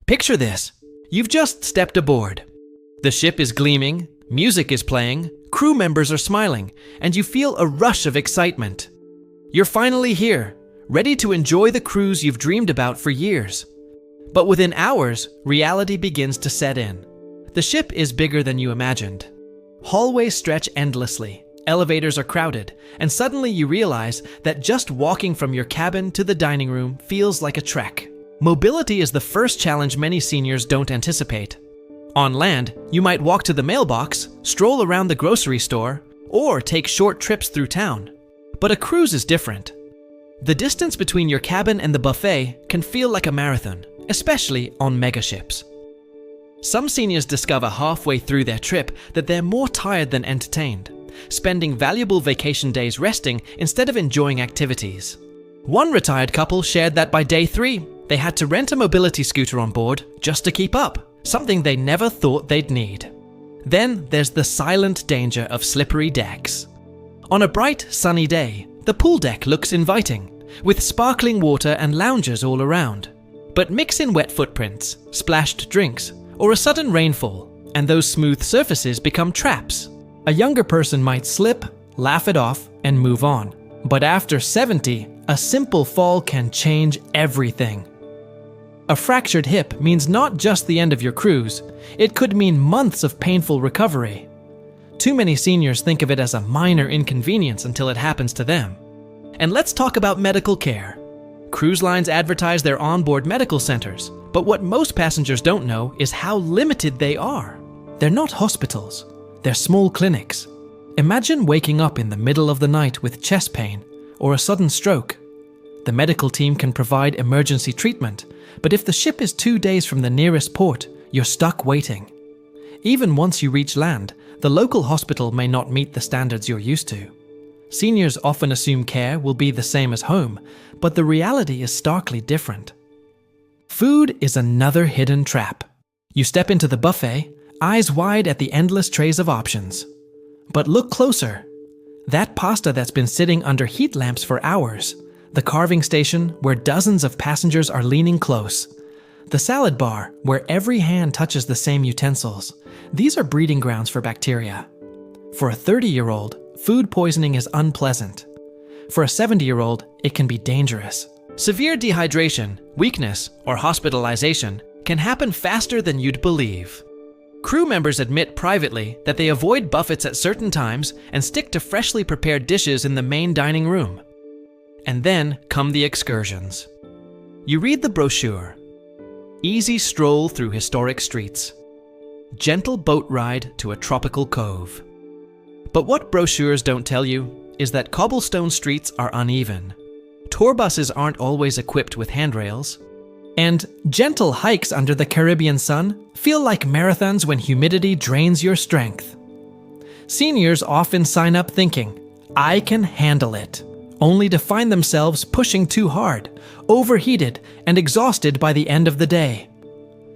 Picture this. You've just stepped aboard. The ship is gleaming, music is playing, crew members are smiling, and you feel a rush of excitement. You're finally here, ready to enjoy the cruise you've dreamed about for years. But within hours, reality begins to set in. The ship is bigger than you imagined. Hallways stretch endlessly, elevators are crowded, and suddenly you realize that just walking from your cabin to the dining room feels like a trek. Mobility is the first challenge many seniors don't anticipate. On land, you might walk to the mailbox, stroll around the grocery store, or take short trips through town. But a cruise is different. The distance between your cabin and the buffet can feel like a marathon, especially on megaships. Some seniors discover halfway through their trip that they're more tired than entertained, spending valuable vacation days resting instead of enjoying activities. One retired couple shared that by day 3, they had to rent a mobility scooter on board just to keep up, something they never thought they'd need. Then there's the silent danger of slippery decks. On a bright, sunny day, the pool deck looks inviting, with sparkling water and loungers all around. But mix in wet footprints, splashed drinks, or a sudden rainfall, and those smooth surfaces become traps. A younger person might slip, laugh it off, and move on. But after 70, a simple fall can change everything. A fractured hip means not just the end of your cruise, it could mean months of painful recovery. Too many seniors think of it as a minor inconvenience until it happens to them. And let's talk about medical care. Cruise lines advertise their onboard medical centers, but what most passengers don't know is how limited they are. They're not hospitals, they're small clinics. Imagine waking up in the middle of the night with chest pain or a sudden stroke. The medical team can provide emergency treatment, but if the ship is 2 days from the nearest port, you're stuck waiting. Even once you reach land, the local hospital may not meet the standards you're used to. Seniors often assume care will be the same as home, but the reality is starkly different. Food is another hidden trap. You step into the buffet, eyes wide at the endless trays of options. But look closer. That pasta that's been sitting under heat lamps for hours, the carving station where dozens of passengers are leaning close, the salad bar where every hand touches the same utensils. These are breeding grounds for bacteria. For a 30-year-old, food poisoning is unpleasant. For a 70-year-old, it can be dangerous. Severe dehydration, weakness, or hospitalization can happen faster than you'd believe. Crew members admit privately that they avoid buffets at certain times and stick to freshly prepared dishes in the main dining room. And then come the excursions. You read the brochure. Easy stroll through historic streets. Gentle boat ride to a tropical cove. But what brochures don't tell you is that cobblestone streets are uneven. Tour buses aren't always equipped with handrails. And gentle hikes under the Caribbean sun feel like marathons when humidity drains your strength. Seniors often sign up thinking, "I can handle it," only to find themselves pushing too hard, overheated, and exhausted by the end of the day.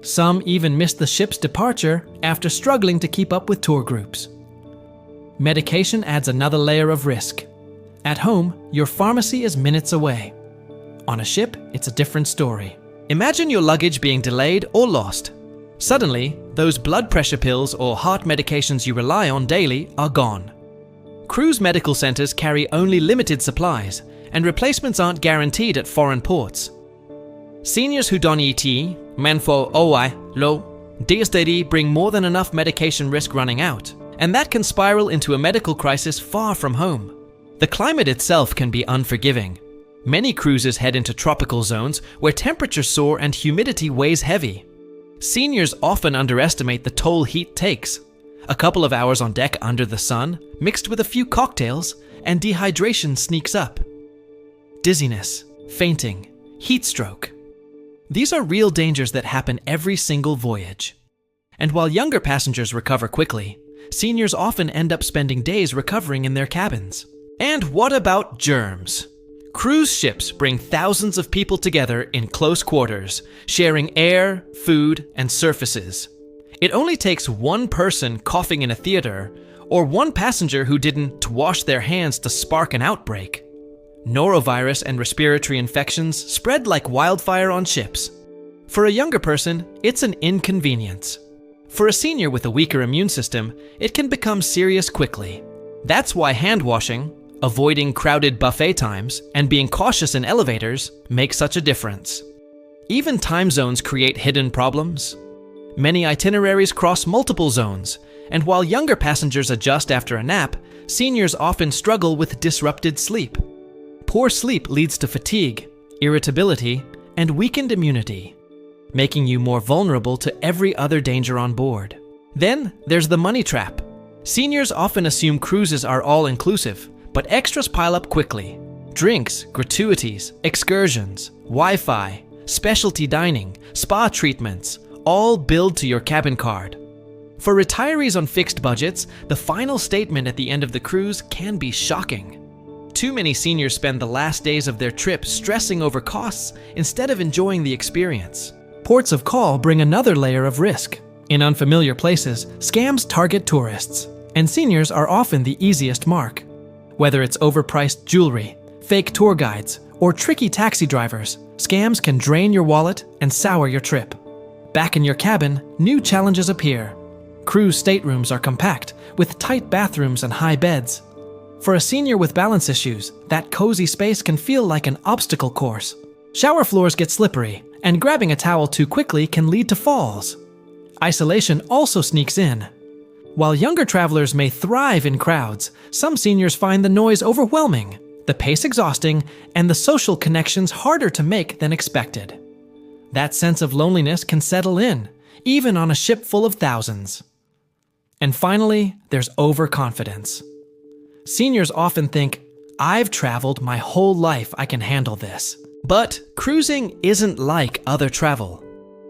Some even miss the ship's departure after struggling to keep up with tour groups. Medication adds another layer of risk. At home, your pharmacy is minutes away. On a ship, it's a different story. Imagine your luggage being delayed or lost. Suddenly, those blood pressure pills or heart medications you rely on daily are gone. Cruise medical centers carry only limited supplies, and replacements aren't guaranteed at foreign ports. Seniors who don't eat manfo oi lo DSTD bring more than enough medication risk running out, and that can spiral into a medical crisis far from home. The climate itself can be unforgiving. Many cruises head into tropical zones where temperatures soar and humidity weighs heavy. Seniors often underestimate the toll heat takes. A couple of hours on deck under the sun, mixed with a few cocktails, and dehydration sneaks up. Dizziness, fainting, heat stroke. These are real dangers that happen every single voyage. And while younger passengers recover quickly, seniors often end up spending days recovering in their cabins. And what about germs? Cruise ships bring thousands of people together in close quarters, sharing air, food, and surfaces. It only takes one person coughing in a theater, or one passenger who didn't wash their hands to spark an outbreak. Norovirus and respiratory infections spread like wildfire on ships. For a younger person, it's an inconvenience. For a senior with a weaker immune system, it can become serious quickly. That's why hand washing, avoiding crowded buffet times, and being cautious in elevators make such a difference. Even time zones create hidden problems. Many itineraries cross multiple zones, and while younger passengers adjust after a nap, seniors often struggle with disrupted sleep. Poor sleep leads to fatigue, irritability, and weakened immunity, making you more vulnerable to every other danger on board. Then there's the money trap. Seniors often assume cruises are all-inclusive, but extras pile up quickly. Drinks, gratuities, excursions, Wi-Fi, specialty dining, spa treatments, all billed to your cabin card. For retirees on fixed budgets, the final statement at the end of the cruise can be shocking. Too many seniors spend the last days of their trip stressing over costs instead of enjoying the experience. Ports of call bring another layer of risk. In unfamiliar places, scams target tourists, and seniors are often the easiest mark. Whether it's overpriced jewelry, fake tour guides, or tricky taxi drivers, scams can drain your wallet and sour your trip. Back in your cabin, new challenges appear. Cruise staterooms are compact, with tight bathrooms and high beds. For a senior with balance issues, that cozy space can feel like an obstacle course. Shower floors get slippery, and grabbing a towel too quickly can lead to falls. Isolation also sneaks in. While younger travelers may thrive in crowds, some seniors find the noise overwhelming, the pace exhausting, and the social connections harder to make than expected. That sense of loneliness can settle in, even on a ship full of thousands. And finally, there's overconfidence. Seniors often think, "I've traveled my whole life, I can handle this." But cruising isn't like other travel.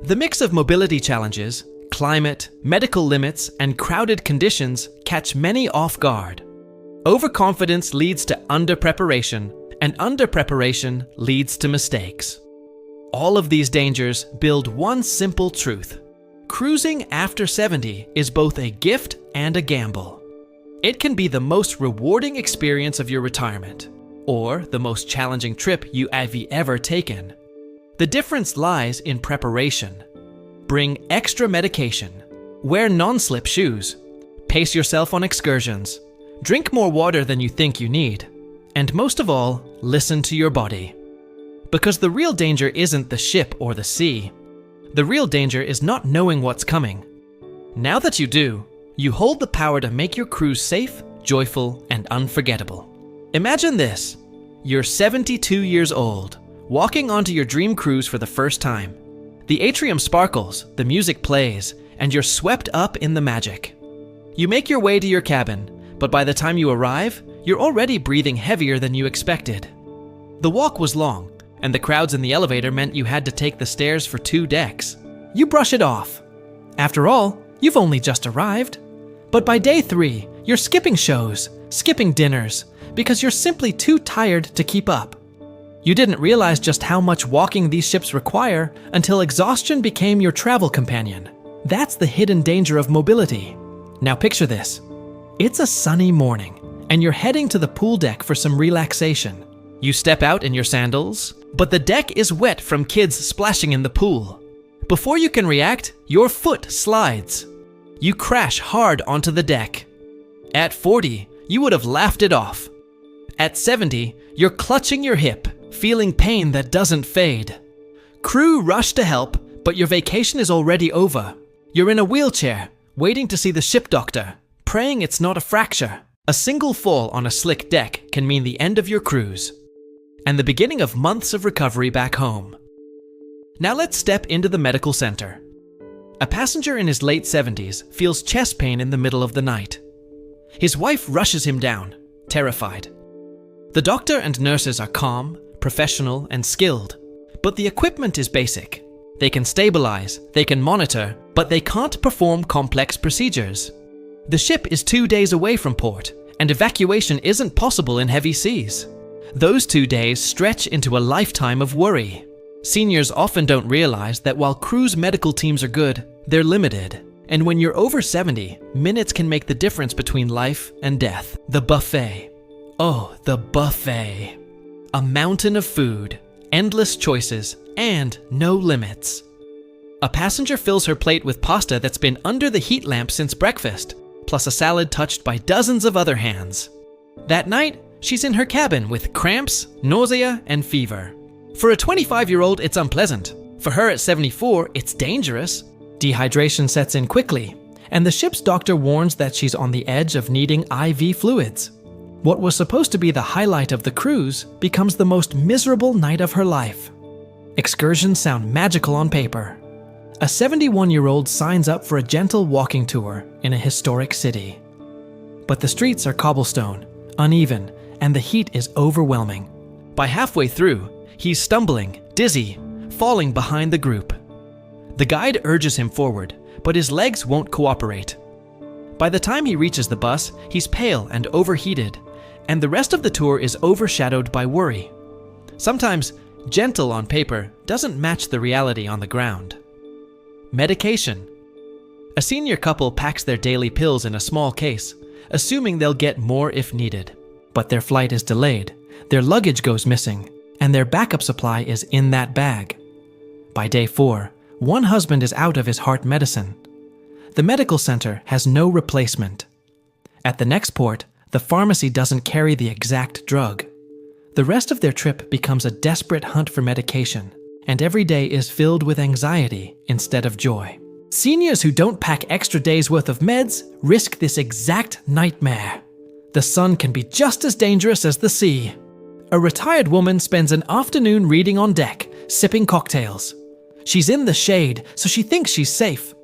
The mix of mobility challenges, climate, medical limits, and crowded conditions catch many off guard. Overconfidence leads to under-preparation, and under-preparation leads to mistakes. All of these dangers build one simple truth. Cruising after 70 is both a gift and a gamble. It can be the most rewarding experience of your retirement, or the most challenging trip you have ever taken. The difference lies in preparation. Bring extra medication, wear non-slip shoes, pace yourself on excursions, drink more water than you think you need, and most of all, listen to your body. Because the real danger isn't the ship or the sea. The real danger is not knowing what's coming. Now that you do, you hold the power to make your cruise safe, joyful, and unforgettable. Imagine this. You're 72 years old, walking onto your dream cruise for the first time. The atrium sparkles, the music plays, and you're swept up in the magic. You make your way to your cabin, but by the time you arrive, you're already breathing heavier than you expected. The walk was long, and the crowds in the elevator meant you had to take the stairs for 2 decks. You brush it off. After all, you've only just arrived. But by day 3, you're skipping shows, skipping dinners, because you're simply too tired to keep up. You didn't realize just how much walking these ships require until exhaustion became your travel companion. That's the hidden danger of mobility. Now picture this. It's a sunny morning, and you're heading to the pool deck for some relaxation. You step out in your sandals, but the deck is wet from kids splashing in the pool. Before you can react, your foot slides. You crash hard onto the deck. At 40, you would have laughed it off. At 70, you're clutching your hip, feeling pain that doesn't fade. Crew rush to help, but your vacation is already over. You're in a wheelchair, waiting to see the ship doctor, praying it's not a fracture. A single fall on a slick deck can mean the end of your cruise, and the beginning of months of recovery back home. Now let's step into the medical center. A passenger in his late 70s feels chest pain in the middle of the night. His wife rushes him down, terrified. The doctor and nurses are calm, professional, and skilled, but the equipment is basic. They can stabilize, they can monitor, but they can't perform complex procedures. The ship is 2 days away from port, and evacuation isn't possible in heavy seas. Those 2 days stretch into a lifetime of worry. Seniors often don't realize that while cruise medical teams are good, they're limited. And when you're over 70, minutes can make the difference between life and death. The buffet. Oh, the buffet. A mountain of food, endless choices, and no limits. A passenger fills her plate with pasta that's been under the heat lamp since breakfast, plus a salad touched by dozens of other hands. That night, she's in her cabin with cramps, nausea, and fever. For a 25-year-old, it's unpleasant. For her at 74, it's dangerous. Dehydration sets in quickly, and the ship's doctor warns that she's on the edge of needing IV fluids. What was supposed to be the highlight of the cruise becomes the most miserable night of her life. Excursions sound magical on paper. A 71-year-old signs up for a gentle walking tour in a historic city. But the streets are cobblestone, uneven, and the heat is overwhelming. By halfway through, he's stumbling, dizzy, falling behind the group. The guide urges him forward, but his legs won't cooperate. By the time he reaches the bus, he's pale and overheated, and the rest of the tour is overshadowed by worry. Sometimes, gentle on paper doesn't match the reality on the ground. Medication. A senior couple packs their daily pills in a small case, assuming they'll get more if needed. But their flight is delayed, their luggage goes missing, and their backup supply is in that bag. By day 4, one husband is out of his heart medicine. The medical center has no replacement. At the next port, the pharmacy doesn't carry the exact drug. The rest of their trip becomes a desperate hunt for medication, and every day is filled with anxiety instead of joy. Seniors who don't pack extra days' worth of meds risk this exact nightmare. The sun can be just as dangerous as the sea. A retired woman spends an afternoon reading on deck, sipping cocktails. She's in the shade, so she thinks she's safe.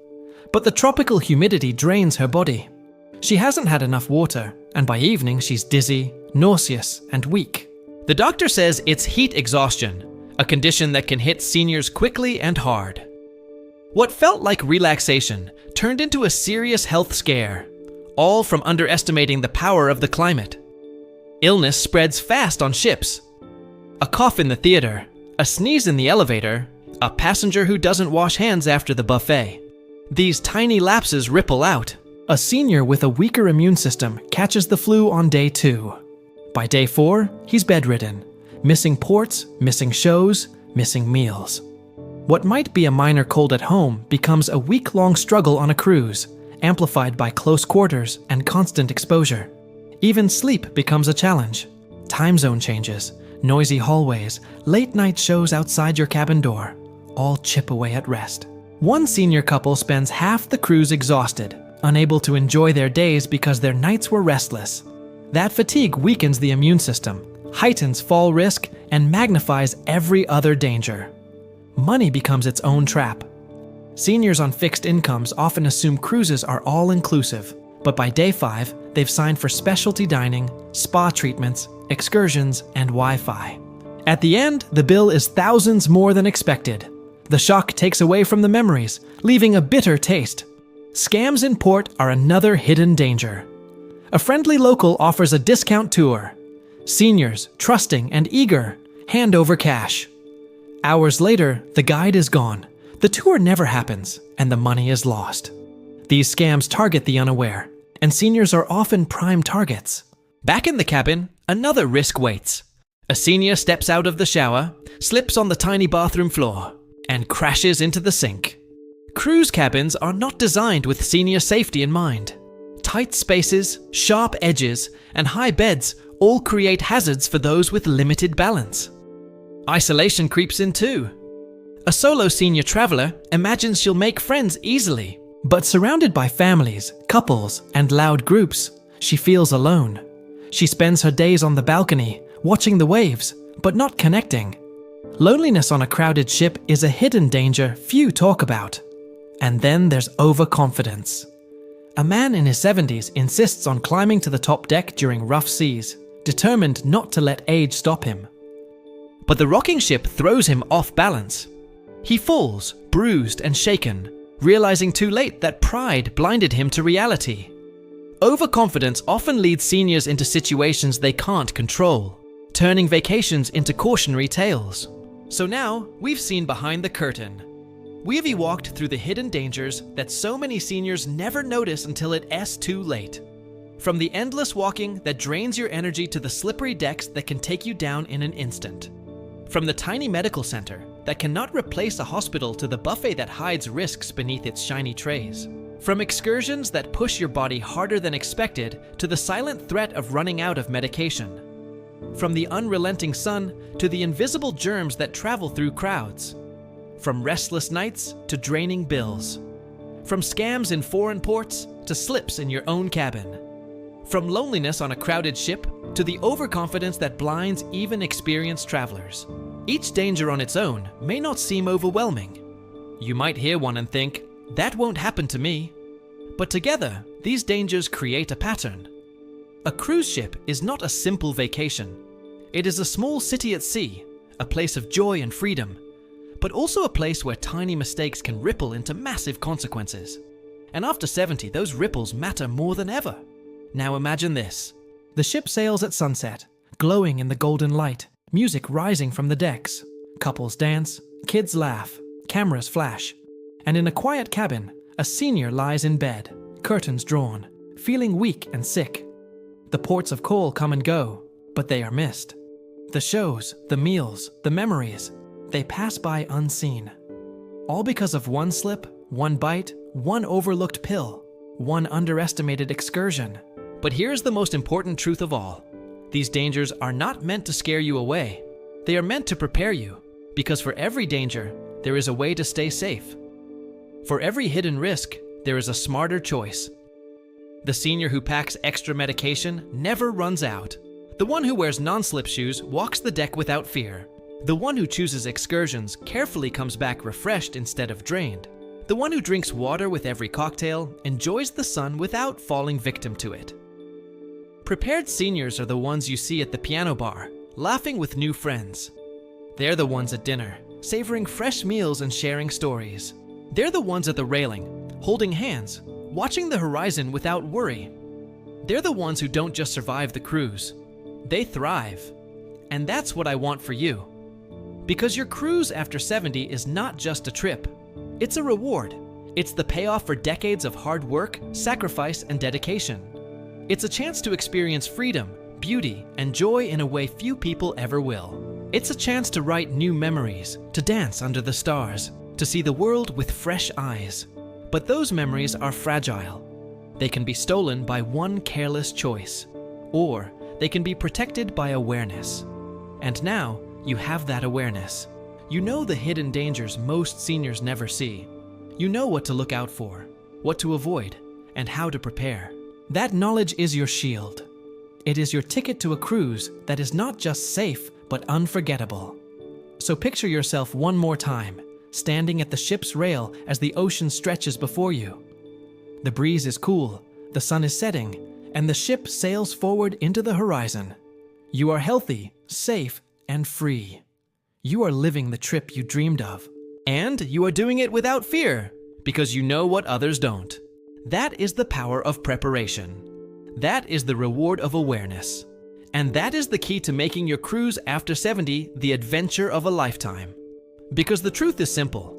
But the tropical humidity drains her body. She hasn't had enough water, and by evening she's dizzy, nauseous, and weak. The doctor says it's heat exhaustion, a condition that can hit seniors quickly and hard. What felt like relaxation turned into a serious health scare, all from underestimating the power of the climate. Illness spreads fast on ships. A cough in the theater, a sneeze in the elevator, a passenger who doesn't wash hands after the buffet. These tiny lapses ripple out. A senior with a weaker immune system catches the flu on day 2. By day 4, he's bedridden, missing ports, missing shows, missing meals. What might be a minor cold at home becomes a week-long struggle on a cruise, amplified by close quarters and constant exposure. Even sleep becomes a challenge. Time zone changes, noisy hallways, late-night shows outside your cabin door, all chip away at rest. One senior couple spends half the cruise exhausted, unable to enjoy their days because their nights were restless. That fatigue weakens the immune system, heightens fall risk, and magnifies every other danger. Money becomes its own trap. Seniors on fixed incomes often assume cruises are all-inclusive, but by day 5, they've signed for specialty dining, spa treatments, excursions, and Wi-Fi. At the end, the bill is thousands more than expected. The shock takes away from the memories, leaving a bitter taste. Scams in port are another hidden danger. A friendly local offers a discount tour. Seniors, trusting and eager, hand over cash. Hours later, the guide is gone. The tour never happens, and the money is lost. These scams target the unaware, and seniors are often prime targets. Back in the cabin, another risk waits. A senior steps out of the shower, slips on the tiny bathroom floor, and crashes into the sink. Cruise cabins are not designed with senior safety in mind. Tight spaces, sharp edges, and high beds all create hazards for those with limited balance. Isolation creeps in too. A solo senior traveler imagines she'll make friends easily, but surrounded by families, couples, and loud groups, she feels alone. She spends her days on the balcony, watching the waves, but not connecting. Loneliness on a crowded ship is a hidden danger few talk about. And then there's overconfidence. A man in his 70s insists on climbing to the top deck during rough seas, determined not to let age stop him. But the rocking ship throws him off balance. He falls, bruised and shaken, realizing too late that pride blinded him to reality. Overconfidence often leads seniors into situations they can't control, turning vacations into cautionary tales. So now, we've seen behind the curtain. We've walked through the hidden dangers that so many seniors never notice until it's too late. From the endless walking that drains your energy to the slippery decks that can take you down in an instant. From the tiny medical center that cannot replace a hospital to the buffet that hides risks beneath its shiny trays. From excursions that push your body harder than expected to the silent threat of running out of medication. From the unrelenting sun to the invisible germs that travel through crowds. From restless nights to draining bills. From scams in foreign ports to slips in your own cabin. From loneliness on a crowded ship to the overconfidence that blinds even experienced travelers. Each danger on its own may not seem overwhelming. You might hear one and think, that won't happen to me. But together, these dangers create a pattern. A cruise ship is not a simple vacation. It is a small city at sea, a place of joy and freedom, but also a place where tiny mistakes can ripple into massive consequences. And after 70, those ripples matter more than ever. Now imagine this. The ship sails at sunset, glowing in the golden light, music rising from the decks. Couples dance, kids laugh, cameras flash. And in a quiet cabin, a senior lies in bed, curtains drawn, feeling weak and sick. The ports of call come and go, but they are missed. The shows, the meals, the memories, they pass by unseen. All because of one slip, one bite, one overlooked pill, one underestimated excursion. But here's the most important truth of all. These dangers are not meant to scare you away. They are meant to prepare you, because for every danger, there is a way to stay safe. For every hidden risk, there is a smarter choice. The senior who packs extra medication never runs out. The one who wears non-slip shoes walks the deck without fear. The one who chooses excursions carefully comes back refreshed instead of drained. The one who drinks water with every cocktail enjoys the sun without falling victim to it. Prepared seniors are the ones you see at the piano bar, laughing with new friends. They're the ones at dinner, savoring fresh meals and sharing stories. They're the ones at the railing, holding hands, watching the horizon without worry. They're the ones who don't just survive the cruise, they thrive. And that's what I want for you. Because your cruise after 70 is not just a trip, it's a reward. It's the payoff for decades of hard work, sacrifice, and dedication. It's a chance to experience freedom, beauty, and joy in a way few people ever will. It's a chance to write new memories, to dance under the stars, to see the world with fresh eyes. But those memories are fragile. They can be stolen by one careless choice, or they can be protected by awareness. And now, you have that awareness. You know the hidden dangers most seniors never see. You know what to look out for, what to avoid, and how to prepare. That knowledge is your shield. It is your ticket to a cruise that is not just safe, but unforgettable. So picture yourself one more time, standing at the ship's rail as the ocean stretches before you. The breeze is cool, the sun is setting, and the ship sails forward into the horizon. You are healthy, safe, and free. You are living the trip you dreamed of. And you are doing it without fear, because you know what others don't. That is the power of preparation. That is the reward of awareness. And that is the key to making your cruise after 70 the adventure of a lifetime. Because the truth is simple.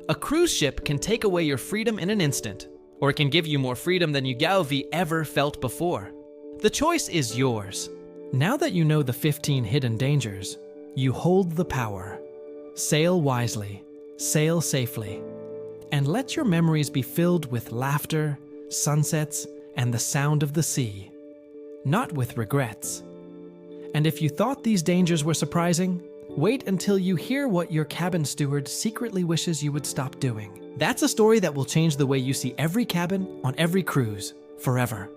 A cruise ship can take away your freedom in an instant, or it can give you more freedom than you ever felt before. The choice is yours. Now that you know the 15 hidden dangers, you hold the power. Sail wisely, sail safely, and let your memories be filled with laughter, sunsets, and the sound of the sea, not with regrets. And if you thought these dangers were surprising, wait until you hear what your cabin steward secretly wishes you would stop doing. That's a story that will change the way you see every cabin on every cruise, forever.